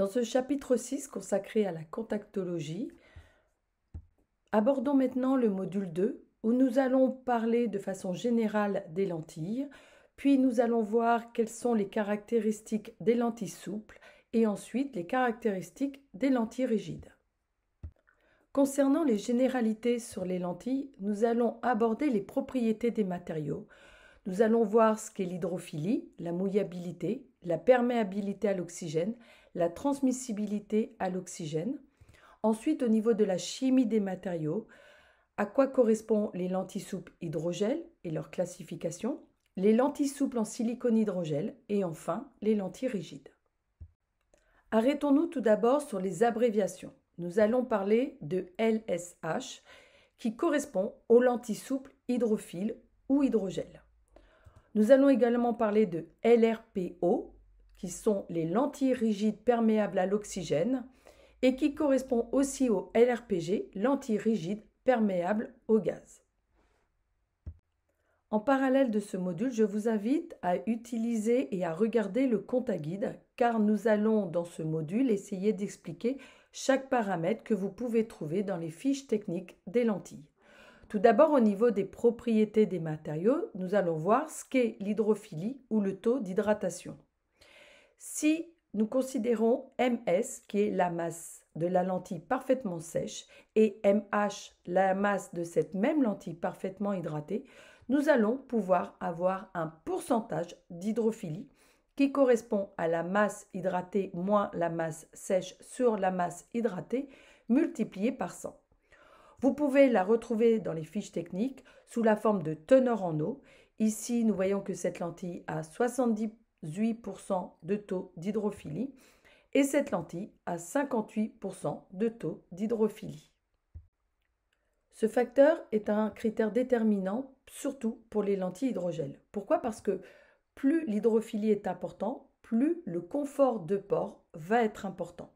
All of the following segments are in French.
Dans ce chapitre 6 consacré à la contactologie, abordons maintenant le module 2 où nous allons parler de façon générale des lentilles, puis nous allons voir quelles sont les caractéristiques des lentilles souples et ensuite les caractéristiques des lentilles rigides. Concernant les généralités sur les lentilles, nous allons aborder les propriétés des matériaux. Nous allons voir ce qu'est l'hydrophilie, la mouillabilité, la perméabilité à l'oxygène, la transmissibilité à l'oxygène. Ensuite, au niveau de la chimie des matériaux, à quoi correspondent les lentilles souples hydrogel et leur classification, les lentilles souples en silicone hydrogel et enfin les lentilles rigides. Arrêtons-nous tout d'abord sur les abréviations. Nous allons parler de LSH qui correspond aux lentilles souples hydrophiles ou hydrogel. Nous allons également parler de LRPO qui sont les lentilles rigides perméables à l'oxygène et qui correspond aussi au LRPG, lentilles rigides perméables au gaz. En parallèle de ce module, je vous invite à utiliser et à regarder le compte à guide car nous allons dans ce module essayer d'expliquer chaque paramètre que vous pouvez trouver dans les fiches techniques des lentilles. Tout d'abord, au niveau des propriétés des matériaux, nous allons voir ce qu'est l'hydrophilie ou le taux d'hydratation. Si nous considérons MS, qui est la masse de la lentille parfaitement sèche, et MH, la masse de cette même lentille parfaitement hydratée, nous allons pouvoir avoir un pourcentage d'hydrophilie qui correspond à la masse hydratée moins la masse sèche sur la masse hydratée multipliée par 100. Vous pouvez la retrouver dans les fiches techniques sous la forme de teneur en eau. Ici, nous voyons que cette lentille a 78% de taux d'hydrophilie et cette lentille a 58% de taux d'hydrophilie. Ce facteur est un critère déterminant, surtout pour les lentilles hydrogel. Pourquoi? Parce que plus l'hydrophilie est important, plus le confort de port va être important.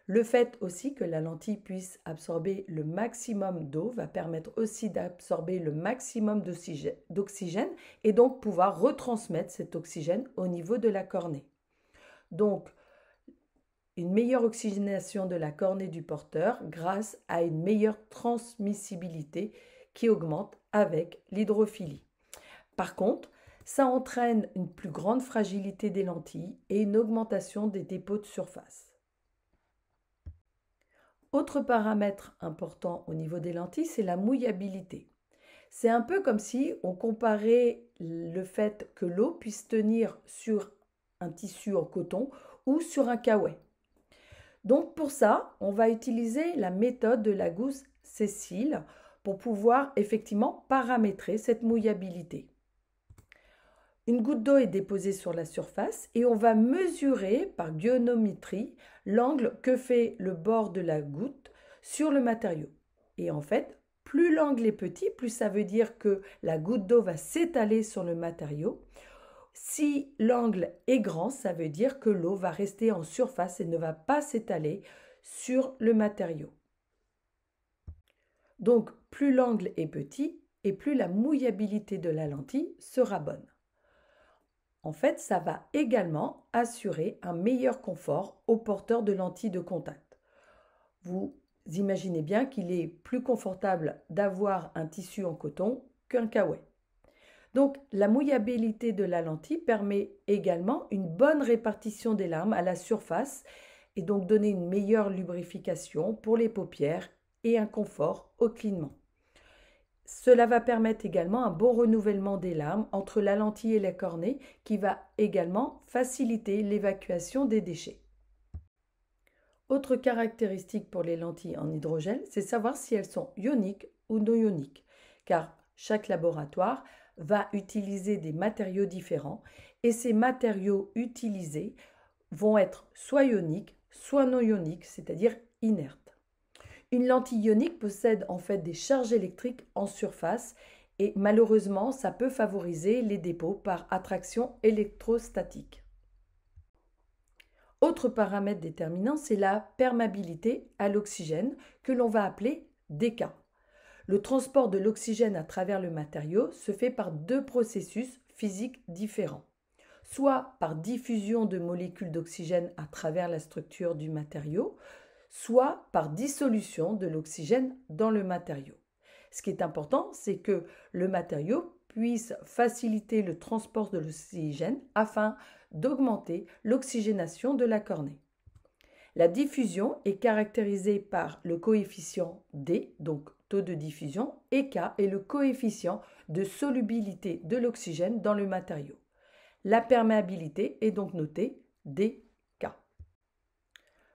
Le fait aussi que la lentille puisse absorber le maximum d'eau va permettre aussi d'absorber le maximum d'oxygène et donc pouvoir retransmettre cet oxygène au niveau de la cornée. Donc, une meilleure oxygénation de la cornée du porteur grâce à une meilleure transmissibilité qui augmente avec l'hydrophilie. Par contre, ça entraîne une plus grande fragilité des lentilles et une augmentation des dépôts de surface. Autre paramètre important au niveau des lentilles, c'est la mouillabilité. C'est un peu comme si on comparait le fait que l'eau puisse tenir sur un tissu en coton ou sur un caouet. Donc pour ça, on va utiliser la méthode de la gousse sessile pour pouvoir effectivement paramétrer cette mouillabilité. Une goutte d'eau est déposée sur la surface et on va mesurer par goniométrie l'angle que fait le bord de la goutte sur le matériau. Et en fait, plus l'angle est petit, plus ça veut dire que la goutte d'eau va s'étaler sur le matériau. Si l'angle est grand, ça veut dire que l'eau va rester en surface et ne va pas s'étaler sur le matériau. Donc, plus l'angle est petit et plus la mouillabilité de la lentille sera bonne. En fait, ça va également assurer un meilleur confort aux porteurs de lentilles de contact. Vous imaginez bien qu'il est plus confortable d'avoir un tissu en coton qu'un caouet. Donc, la mouillabilité de la lentille permet également une bonne répartition des larmes à la surface et donc donner une meilleure lubrification pour les paupières et un confort au clignement. Cela va permettre également un bon renouvellement des larmes entre la lentille et la cornée qui va également faciliter l'évacuation des déchets. Autre caractéristique pour les lentilles en hydrogel, c'est savoir si elles sont ioniques ou non ioniques, car chaque laboratoire va utiliser des matériaux différents et ces matériaux utilisés vont être soit ioniques, soit non ioniques, c'est-à-dire inertes. Une lentille ionique possède en fait des charges électriques en surface et malheureusement, ça peut favoriser les dépôts par attraction électrostatique. Autre paramètre déterminant, c'est la perméabilité à l'oxygène que l'on va appeler dK. Le transport de l'oxygène à travers le matériau se fait par deux processus physiques différents. soit par diffusion de molécules d'oxygène à travers la structure du matériau, soit par dissolution de l'oxygène dans le matériau. Ce qui est important, c'est que le matériau puisse faciliter le transport de l'oxygène afin d'augmenter l'oxygénation de la cornée. La diffusion est caractérisée par le coefficient D, donc taux de diffusion, et K est le coefficient de solubilité de l'oxygène dans le matériau. La perméabilité est donc notée dK.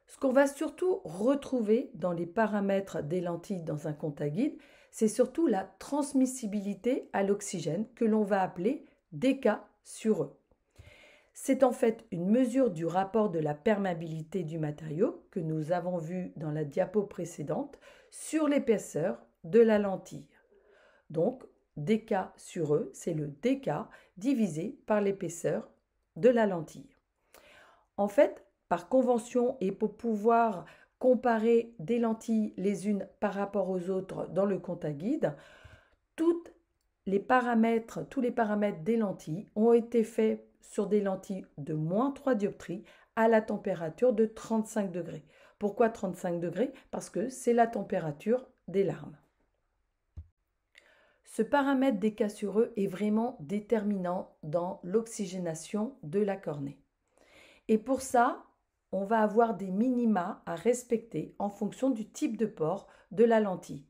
Ce qu'on va surtout retrouver dans les paramètres des lentilles dans un contaguide, c'est surtout la transmissibilité à l'oxygène que l'on va appeler dK sur E. C'est en fait une mesure du rapport de la perméabilité du matériau que nous avons vu dans la diapo précédente sur l'épaisseur de la lentille. Donc, dK sur E, c'est le dK divisé par l'épaisseur de la lentille. En fait, par convention et pour pouvoir comparer des lentilles les unes par rapport aux autres dans le contaguide, tous les paramètres des lentilles ont été faits sur des lentilles de moins 3 dioptries à la température de 35 degrés. Pourquoi 35 degrés? Parce que c'est la température des larmes. Ce paramètre dK sur E est vraiment déterminant dans l'oxygénation de la cornée. Et pour ça, on va avoir des minima à respecter en fonction du type de port de la lentille.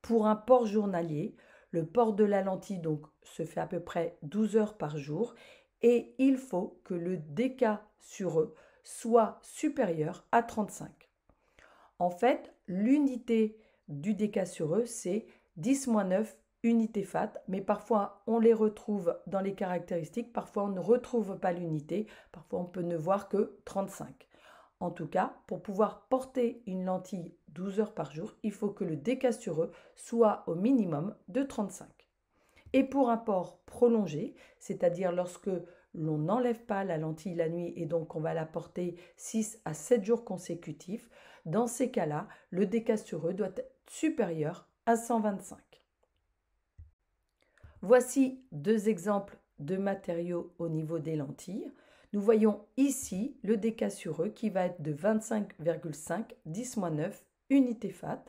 Pour un port journalier, le port de la lentille donc, se fait à peu près 12 heures par jour et il faut que le dK sur E soit supérieur à 35. En fait, l'unité du dK sur E, c'est 10-9 unités fat, mais parfois on les retrouve dans les caractéristiques, parfois on ne retrouve pas l'unité, parfois on peut ne voir que 35. En tout cas, pour pouvoir porter une lentille 12 heures par jour, il faut que le dK sur E soit au minimum de 35. Et pour un port prolongé, c'est-à-dire lorsque l'on n'enlève pas la lentille la nuit et donc on va la porter 6 à 7 jours consécutifs, dans ces cas-là, le dK sur E doit être supérieur à 125. Voici deux exemples de matériaux au niveau des lentilles. Nous voyons ici le dK sur E qui va être de 25,5 10-9 unités fat.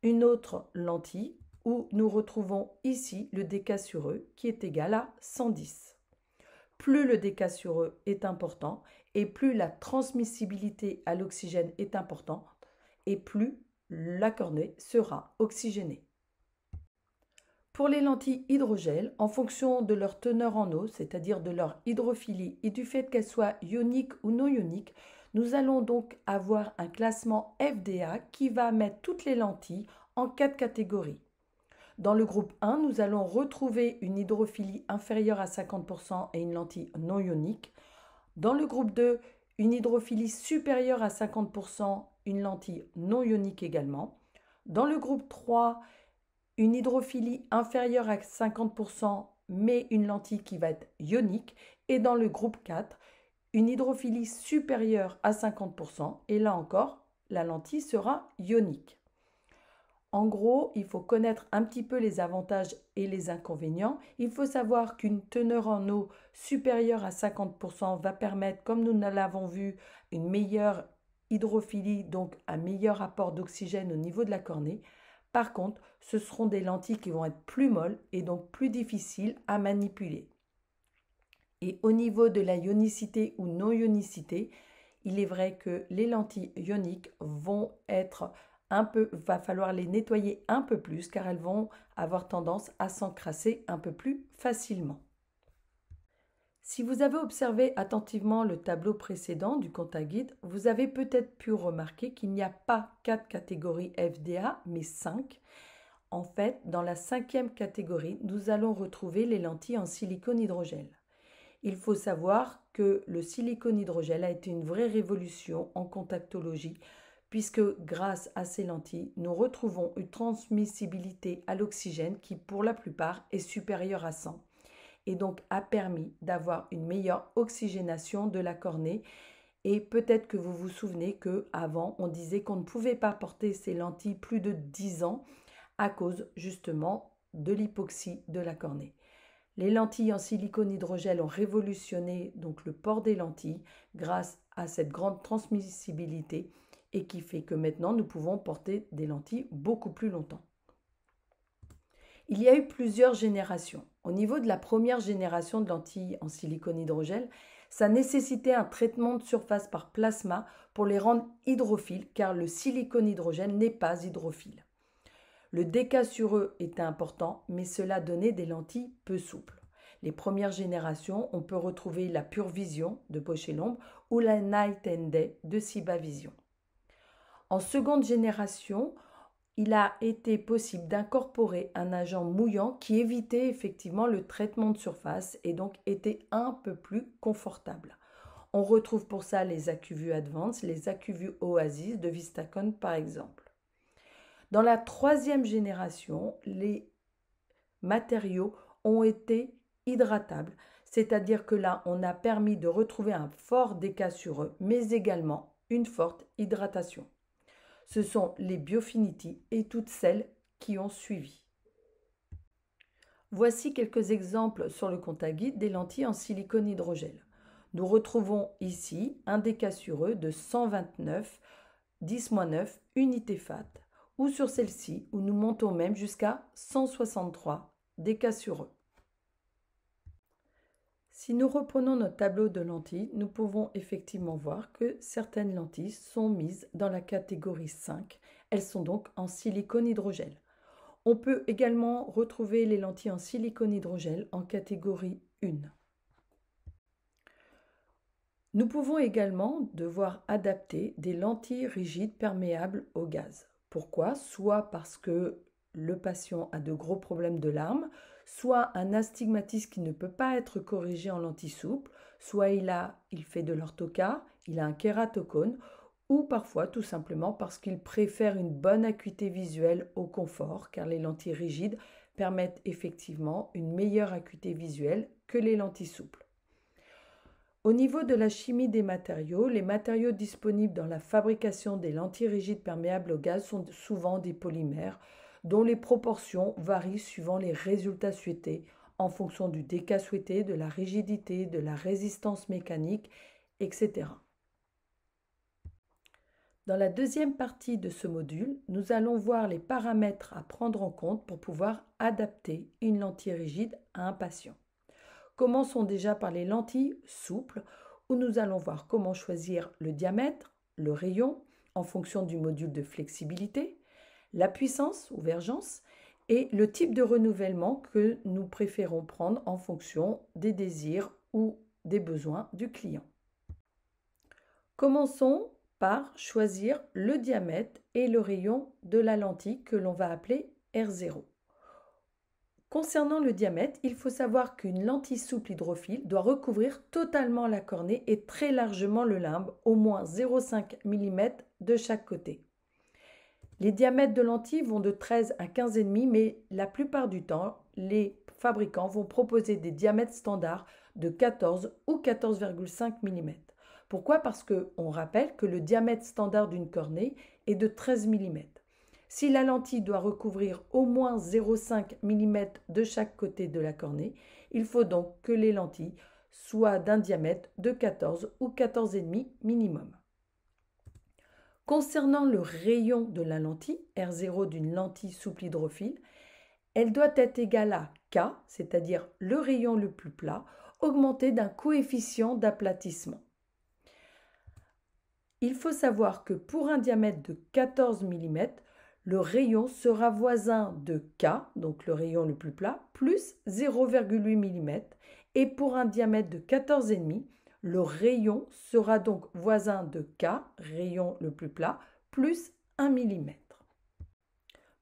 Une autre lentille où nous retrouvons ici le dK sur E qui est égal à 110. Plus le dK sur E est important et plus la transmissibilité à l'oxygène est importante et plus la cornée sera oxygénée. Pour les lentilles hydrogel, en fonction de leur teneur en eau, c'est-à-dire de leur hydrophilie et du fait qu'elles soient ioniques ou non ioniques, nous allons donc avoir un classement FDA qui va mettre toutes les lentilles en 4 catégories. Dans le groupe 1, nous allons retrouver une hydrophilie inférieure à 50% et une lentille non ionique. Dans le groupe 2, une hydrophilie supérieure à 50%, une lentille non ionique également. Dans le groupe 3, une hydrophilie inférieure à 50%, mais une lentille qui va être ionique. Et dans le groupe 4, une hydrophilie supérieure à 50%, et là encore, la lentille sera ionique. En gros, il faut connaître un petit peu les avantages et les inconvénients. Il faut savoir qu'une teneur en eau supérieure à 50% va permettre, comme nous l'avons vu, une meilleure hydrophilie, donc un meilleur apport d'oxygène au niveau de la cornée. Par contre, ce seront des lentilles qui vont être plus molles et donc plus difficiles à manipuler. Et au niveau de la ionicité ou non-ionicité, il est vrai que les lentilles ioniques va falloir les nettoyer un peu plus car elles vont avoir tendance à s'encrasser un peu plus facilement. Si vous avez observé attentivement le tableau précédent du contaguide, vous avez peut-être pu remarquer qu'il n'y a pas 4 catégories FDA, mais 5. En fait, dans la 5e catégorie, nous allons retrouver les lentilles en silicone hydrogel. Il faut savoir que le silicone hydrogel a été une vraie révolution en contactologie puisque grâce à ces lentilles, nous retrouvons une transmissibilité à l'oxygène qui pour la plupart est supérieure à 100 et donc a permis d'avoir une meilleure oxygénation de la cornée. Et peut-être que vous vous souvenez qu'avant, on disait qu'on ne pouvait pas porter ces lentilles plus de 10 ans à cause justement de l'hypoxie de la cornée. Les lentilles en silicone hydrogel ont révolutionné donc le port des lentilles grâce à cette grande transmissibilité et qui fait que maintenant nous pouvons porter des lentilles beaucoup plus longtemps. Il y a eu plusieurs générations. Au niveau de la première génération de lentilles en silicone hydrogel, ça nécessitait un traitement de surface par plasma pour les rendre hydrophiles car le silicone hydrogel n'est pas hydrophile. Le décassureux était important, mais cela donnait des lentilles peu souples. Les premières générations, on peut retrouver la Pure Vision de Bausch et Lomb ou la Night and Day de Ciba Vision. En seconde génération, il a été possible d'incorporer un agent mouillant qui évitait effectivement le traitement de surface et donc était un peu plus confortable. On retrouve pour ça les AccuVu Advance, les AccuVu Oasis de Vistacon par exemple. Dans la troisième génération, les matériaux ont été hydratables, c'est-à-dire que là, on a permis de retrouver un fort décassureux, mais également une forte hydratation. Ce sont les Biofinity et toutes celles qui ont suivi. Voici quelques exemples sur le Contaguide des lentilles en silicone hydrogel. Nous retrouvons ici un décassureux de 129 10-9 unités FAT, ou sur celle-ci où nous montons même jusqu'à 163 décassureux. Si nous reprenons notre tableau de lentilles, nous pouvons effectivement voir que certaines lentilles sont mises dans la catégorie 5. Elles sont donc en silicone hydrogel. On peut également retrouver les lentilles en silicone hydrogel en catégorie 1. Nous pouvons également devoir adapter des lentilles rigides perméables au gaz. Pourquoi? Soit parce que le patient a de gros problèmes de larmes, soit un astigmatisme qui ne peut pas être corrigé en lentilles souples, soit il fait de l'orthocar, il a un kératocone, ou parfois tout simplement parce qu'il préfère une bonne acuité visuelle au confort, car les lentilles rigides permettent effectivement une meilleure acuité visuelle que les lentilles souples. Au niveau de la chimie des matériaux, les matériaux disponibles dans la fabrication des lentilles rigides perméables au gaz sont souvent des polymères dont les proportions varient suivant les résultats souhaités en fonction du déca souhaité, de la rigidité, de la résistance mécanique, etc. Dans la deuxième partie de ce module, nous allons voir les paramètres à prendre en compte pour pouvoir adapter une lentille rigide à un patient. Commençons déjà par les lentilles souples où nous allons voir comment choisir le diamètre, le rayon en fonction du module de flexibilité, la puissance ou vergence et le type de renouvellement que nous préférons prendre en fonction des désirs ou des besoins du client. Commençons par choisir le diamètre et le rayon de la lentille que l'on va appeler R0. Concernant le diamètre, il faut savoir qu'une lentille souple hydrophile doit recouvrir totalement la cornée et très largement le limbe, au moins 0,5 mm de chaque côté. Les diamètres de lentilles vont de 13 à 15,5 mais la plupart du temps, les fabricants vont proposer des diamètres standards de 14 ou 14,5 mm. Pourquoi? Parce qu'on rappelle que le diamètre standard d'une cornée est de 13 mm. Si la lentille doit recouvrir au moins 0,5 mm de chaque côté de la cornée, il faut donc que les lentilles soient d'un diamètre de 14 ou 14,5 minimum. Concernant le rayon de la lentille, R0 d'une lentille souple hydrophile, elle doit être égale à K, c'est-à-dire le rayon le plus plat, augmenté d'un coefficient d'aplatissement. Il faut savoir que pour un diamètre de 14 mm, le rayon sera voisin de K, donc le rayon le plus plat, plus 0,8 mm. Et pour un diamètre de 14,5, le rayon sera donc voisin de K, rayon le plus plat, plus 1 mm.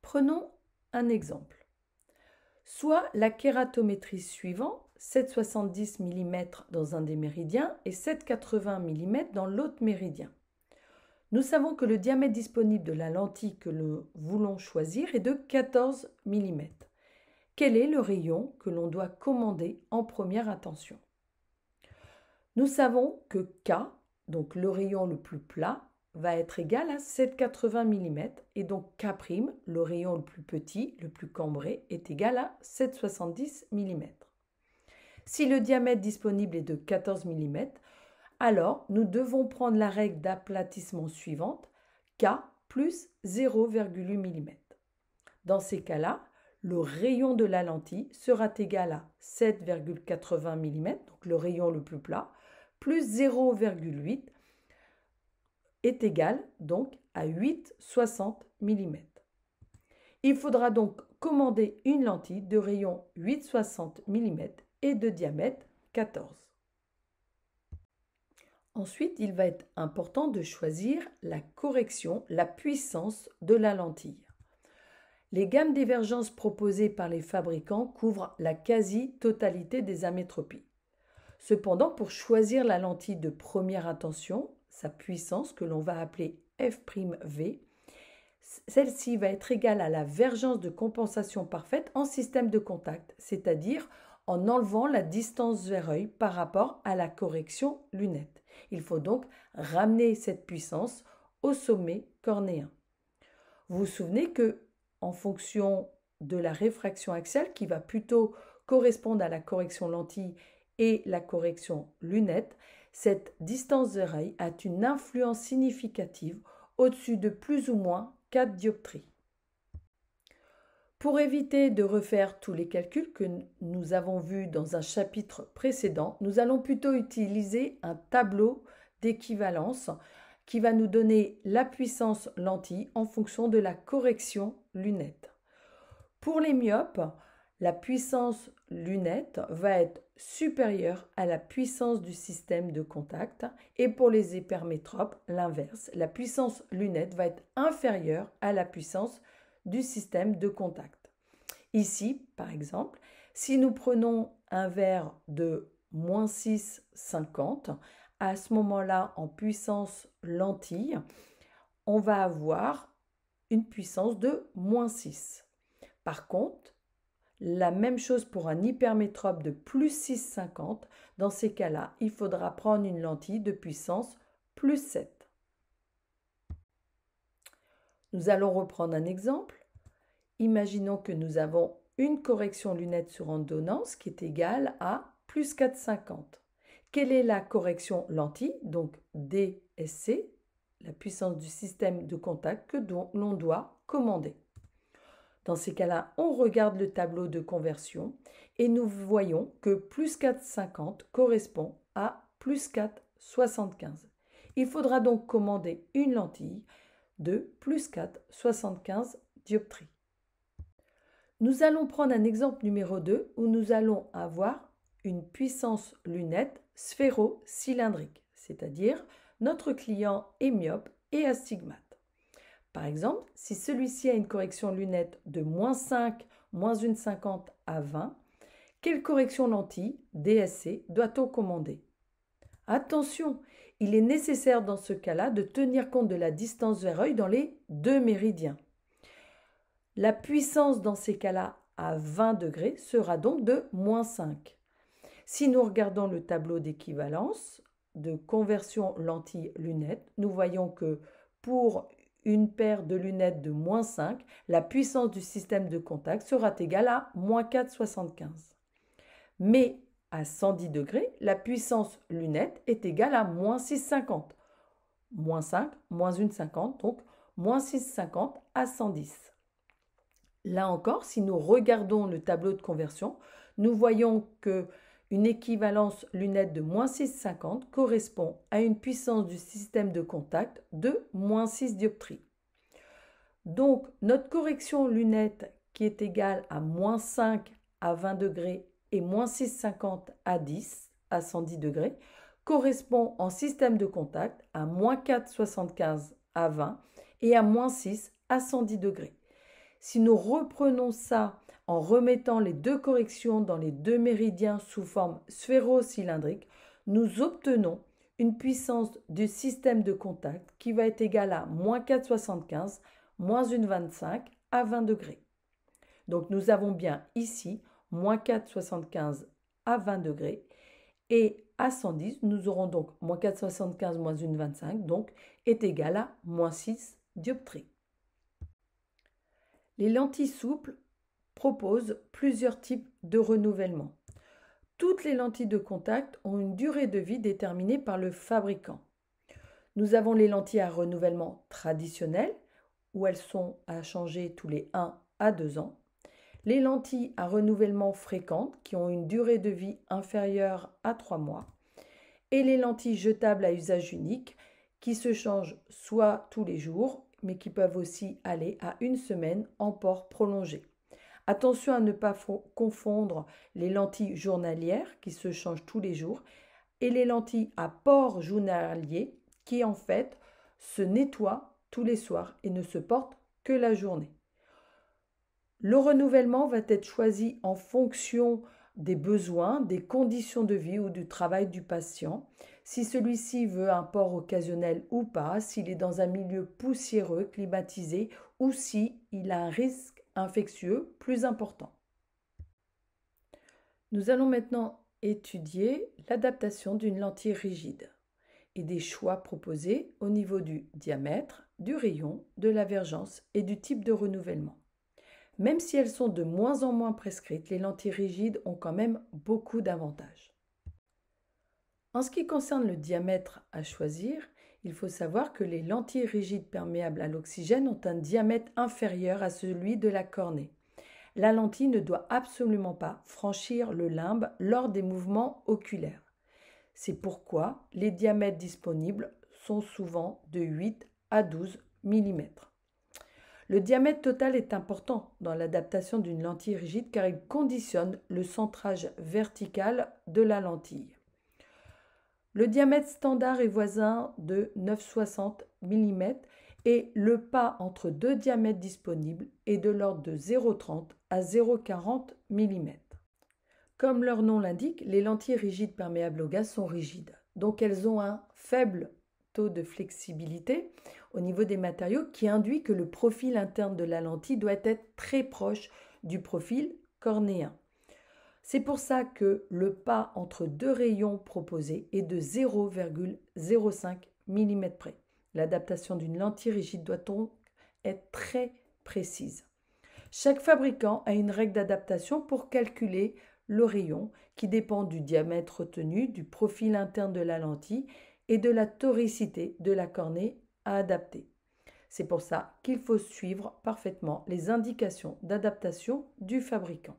Prenons un exemple. Soit la kératométrie suivante, 7,70 mm dans un des méridiens et 7,80 mm dans l'autre méridien. Nous savons que le diamètre disponible de la lentille que nous voulons choisir est de 14 mm. Quel est le rayon que l'on doit commander en première intention? Nous savons que K, donc le rayon le plus plat, va être égal à 7,80 mm et donc K', le rayon le plus petit, le plus cambré, est égal à 7,70 mm. Si le diamètre disponible est de 14 mm, alors nous devons prendre la règle d'aplatissement suivante, K plus 0,8 mm. Dans ces cas-là, le rayon de la lentille sera égal à 7,80 mm, donc le rayon le plus plat, plus 0,8 est égal donc à 8,60 mm. Il faudra donc commander une lentille de rayon 8,60 mm et de diamètre 14. Ensuite, il va être important de choisir la correction, la puissance de la lentille. Les gammes d'évergence proposées par les fabricants couvrent la quasi-totalité des amétropies. Cependant, pour choisir la lentille de première intention, sa puissance que l'on va appeler f'V, celle-ci va être égale à la vergence de compensation parfaite en système de contact, c'est-à-dire en enlevant la distance vers œil par rapport à la correction lunette. Il faut donc ramener cette puissance au sommet cornéen. Vous vous souvenez que, en fonction de la réfraction axiale, qui va plutôt correspondre à la correction lentille et la correction lunette, cette distance vers œil a une influence significative au-dessus de plus ou moins 4 dioptries. Pour éviter de refaire tous les calculs que nous avons vus dans un chapitre précédent, nous allons plutôt utiliser un tableau d'équivalence qui va nous donner la puissance lentille en fonction de la correction lunette. Pour les myopes, la puissance lunette va être supérieure à la puissance du système de contact et pour les hypermétropes, l'inverse, la puissance lunette va être inférieure à la puissance du système de contact. Ici, par exemple, si nous prenons un verre de moins 6,50, à ce moment-là, en puissance lentille, on va avoir une puissance de moins 6. Par contre, la même chose pour un hypermétrope de plus 6,50. Dans ces cas-là, il faudra prendre une lentille de puissance plus 7. Nous allons reprendre un exemple. Imaginons que nous avons une correction lunette sur ordonnance qui est égale à plus 4,50. Quelle est la correction lentille, donc DSC, la puissance du système de contact que l'on doit commander? Dans ces cas-là, on regarde le tableau de conversion et nous voyons que plus 4,50 correspond à plus 4,75. Il faudra donc commander une lentille de plus 4,75 dioptries. Nous allons prendre un exemple numéro 2 où nous allons avoir une puissance lunette sphéro-cylindrique, c'est-à-dire notre client est myope et astigmate. Par exemple, si celui-ci a une correction lunette de moins 5, moins 1,50 à 20, quelle correction lentille, DSC, doit-on commander? Attention, il est nécessaire dans ce cas-là de tenir compte de la distance vers œil dans les deux méridiens. La puissance dans ces cas-là à 20 degrés sera donc de moins 5. Si nous regardons le tableau d'équivalence de conversion lentille-lunette, nous voyons que pour une paire de lunettes de moins 5, la puissance du système de contact sera égale à moins 4,75. Mais à 110 degrés, la puissance lunette est égale à moins 6,50. Moins 5, moins 1,50, donc moins 6,50 à 110. Là encore, si nous regardons le tableau de conversion, nous voyons que une équivalence lunette de moins 6,50 correspond à une puissance du système de contact de moins 6 dioptries. Donc, notre correction lunette qui est égale à moins 5 à 20 degrés et moins 6,50 à 110 degrés correspond en système de contact à moins 4,75 à 20 et à moins 6 à 110 degrés. Si nous reprenons ça en remettant les deux corrections dans les deux méridiens sous forme sphéro-cylindrique, nous obtenons une puissance du système de contact qui va être égale à moins 4,75, moins 1,25 à 20 degrés. Donc nous avons bien ici moins 4,75 à 20 degrés et à 110, nous aurons donc moins 4,75 moins 1,25, donc est égal à moins 6 dioptries. Les lentilles souples proposent plusieurs types de renouvellement. Toutes les lentilles de contact ont une durée de vie déterminée par le fabricant. Nous avons les lentilles à renouvellement traditionnelles, où elles sont à changer tous les 1 à 2 ans. Les lentilles à renouvellement fréquentes, qui ont une durée de vie inférieure à 3 mois. Et les lentilles jetables à usage unique, qui se changent soit tous les jours, mais qui peuvent aussi aller à 1 semaine en port prolongé. Attention à ne pas confondre les lentilles journalières, qui se changent tous les jours, et les lentilles à port journalier, qui en fait se nettoient tous les soirs et ne se portent que la journée. Le renouvellement va être choisi en fonction des besoins, des conditions de vie ou du travail du patient, si celui-ci veut un port occasionnel ou pas, s'il est dans un milieu poussiéreux, climatisé ou s'il a un risque infectieux plus important. Nous allons maintenant étudier l'adaptation d'une lentille rigide et des choix proposés au niveau du diamètre, du rayon, de la vergence et du type de renouvellement. Même si elles sont de moins en moins prescrites, les lentilles rigides ont quand même beaucoup d'avantages. En ce qui concerne le diamètre à choisir, il faut savoir que les lentilles rigides perméables à l'oxygène ont un diamètre inférieur à celui de la cornée. La lentille ne doit absolument pas franchir le limbe lors des mouvements oculaires. C'est pourquoi les diamètres disponibles sont souvent de 8 à 12 mm. Le diamètre total est important dans l'adaptation d'une lentille rigide car il conditionne le centrage vertical de la lentille. Le diamètre standard est voisin de 9,60 mm et le pas entre deux diamètres disponibles est de l'ordre de 0,30 à 0,40 mm. Comme leur nom l'indique, les lentilles rigides perméables au gaz sont rigides, donc elles ont un faible taux de flexibilité au niveau des matériaux qui induit que le profil interne de la lentille doit être très proche du profil cornéen. C'est pour ça que le pas entre deux rayons proposés est de 0,05 mm près. L'adaptation d'une lentille rigide doit donc être très précise. Chaque fabricant a une règle d'adaptation pour calculer le rayon qui dépend du diamètre retenu, du profil interne de la lentille et de la toricité de la cornée à adapter. C'est pour ça qu'il faut suivre parfaitement les indications d'adaptation du fabricant.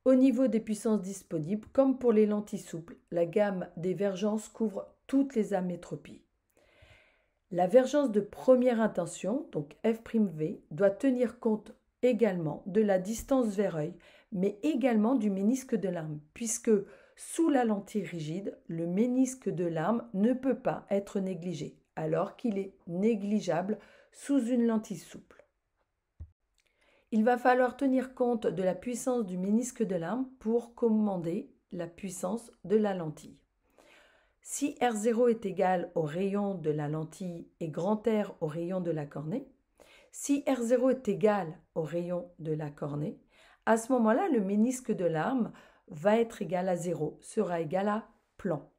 Au niveau des puissances disponibles, comme pour les lentilles souples, la gamme des vergences couvre toutes les amétropies. La vergence de première intention, donc F'V, doit tenir compte également de la distance vers œil, mais également du ménisque de l'arme, puisque sous la lentille rigide, le ménisque de l'arme ne peut pas être négligé, alors qu'il est négligeable sous une lentille souple. Il va falloir tenir compte de la puissance du ménisque de l'arme pour commander la puissance de la lentille. Si R0 est égal au rayon de la lentille et grand R au rayon de la cornée, si R0 est égal au rayon de la cornée, à ce moment-là, le ménisque de l'arme va être égal à 0, sera égal à plan.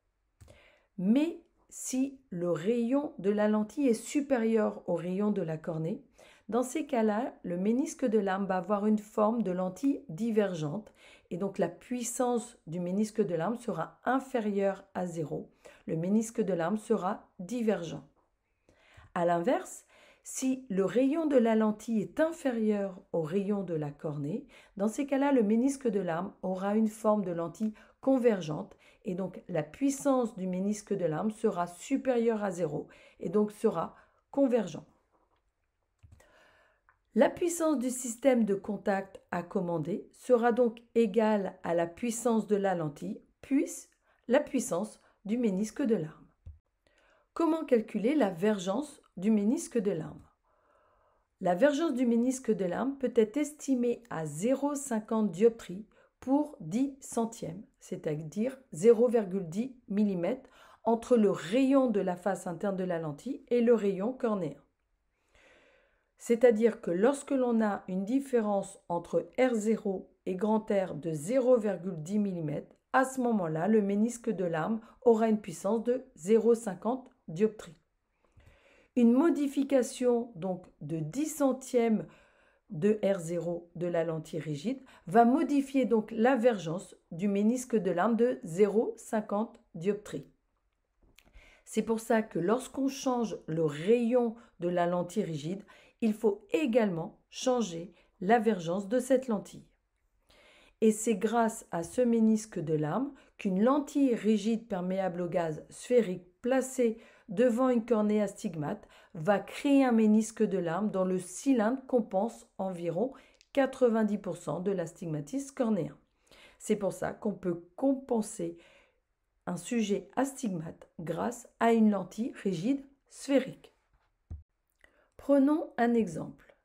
Mais si le rayon de la lentille est supérieur au rayon de la cornée, dans ces cas-là, le ménisque de l'arme va avoir une forme de lentille divergente et donc la puissance du ménisque de l'arme sera inférieure à 0. Le ménisque de l'arme sera divergent. A l'inverse, si le rayon de la lentille est inférieur au rayon de la cornée, dans ces cas-là, le ménisque de l'arme aura une forme de lentille convergente et donc la puissance du ménisque de l'arme sera supérieure à 0 et donc sera convergent. La puissance du système de contact à commander sera donc égale à la puissance de la lentille plus la puissance du ménisque de l'arme. Comment calculer la vergence du ménisque de l'arme? La vergence du ménisque de l'arme peut être estimée à 0,50 dioptries pour 10 centièmes, c'est-à-dire 0,10 mm entre le rayon de la face interne de la lentille et le rayon cornéen. C'est-à-dire que lorsque l'on a une différence entre R0 et grand R de 0,10 mm, à ce moment-là, le ménisque de l'arme aura une puissance de 0,50 dioptries. Une modification donc de 10 centièmes de R0 de la lentille rigide va modifier donc l'avergence du ménisque de lame de 0,50 dioptrie. C'est pour ça que lorsqu'on change le rayon de la lentille rigide, il faut également changer l'avergence de cette lentille. Et c'est grâce à ce ménisque de lame qu'une lentille rigide perméable au gaz sphérique placée devant une cornée à stigmate va créer un ménisque de lame dont le cylindre compense environ 90% de l'astigmatisme cornéen. C'est pour ça qu'on peut compenser un sujet astigmate grâce à une lentille rigide sphérique. Prenons un exemple.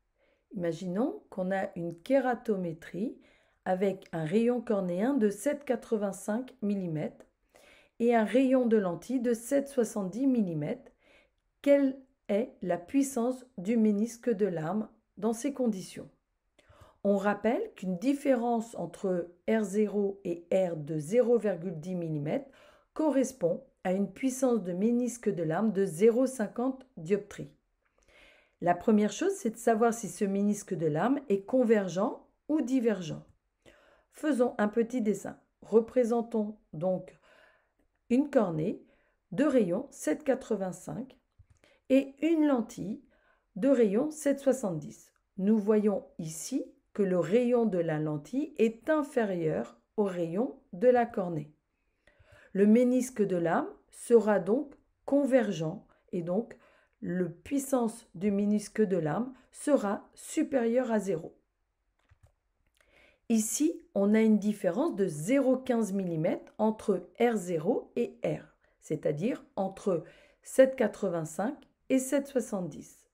Imaginons qu'on a une kératométrie avec un rayon cornéen de 7,85 mm et un rayon de lentille de 7,70 mm. Quelle est la puissance du ménisque de lame dans ces conditions? On rappelle qu'une différence entre R0 et R de 0,10 mm correspond à une puissance de ménisque de lame de 0,50 dioptrie. La première chose, c'est de savoir si ce ménisque de lame est convergent ou divergent. Faisons un petit dessin. Représentons donc une cornée de rayon 7,85 et une lentille de rayon 7,70. Nous voyons ici que le rayon de la lentille est inférieur au rayon de la cornée. Le ménisque de lame sera donc convergent et donc la puissance du ménisque de lame sera supérieure à 0. Ici, on a une différence de 0,15 mm entre R0 et R, c'est-à-dire entre 7,85 et 7,70,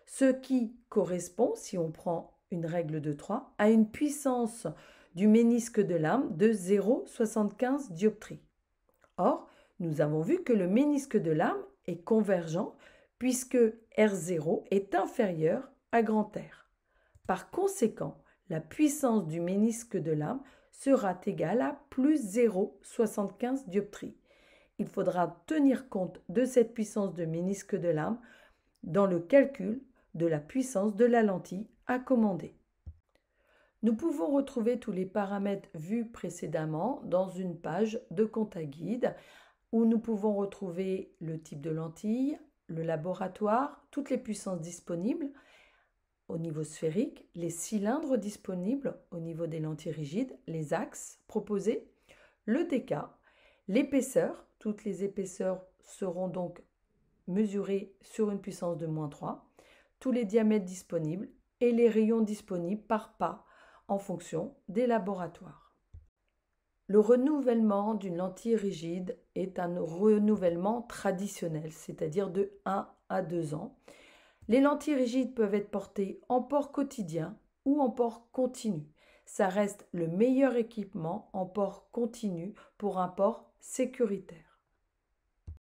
ce qui correspond, si on prend une règle de 3, à une puissance du ménisque de lame de 0,75 dioptrie. Or, nous avons vu que le ménisque de lame est convergent puisque R0 est inférieur à grand R. Par conséquent, la puissance du ménisque de lame sera égale à plus 0,75 dioptrie. Il faudra tenir compte de cette puissance de ménisque de lame dans le calcul de la puissance de la lentille à commander. Nous pouvons retrouver tous les paramètres vus précédemment dans une page de Contaguide où nous pouvons retrouver le type de lentille, le laboratoire, toutes les puissances disponibles au niveau sphérique, les cylindres disponibles au niveau des lentilles rigides, les axes proposés, le DK, l'épaisseur, toutes les épaisseurs seront donc mesurées sur une puissance de -3, tous les diamètres disponibles et les rayons disponibles par pas en fonction des laboratoires. Le renouvellement d'une lentille rigide est un renouvellement traditionnel, c'est-à-dire de 1 à 2 ans. Les lentilles rigides peuvent être portées en port quotidien ou en port continu. Ça reste le meilleur équipement en port continu pour un port sécuritaire.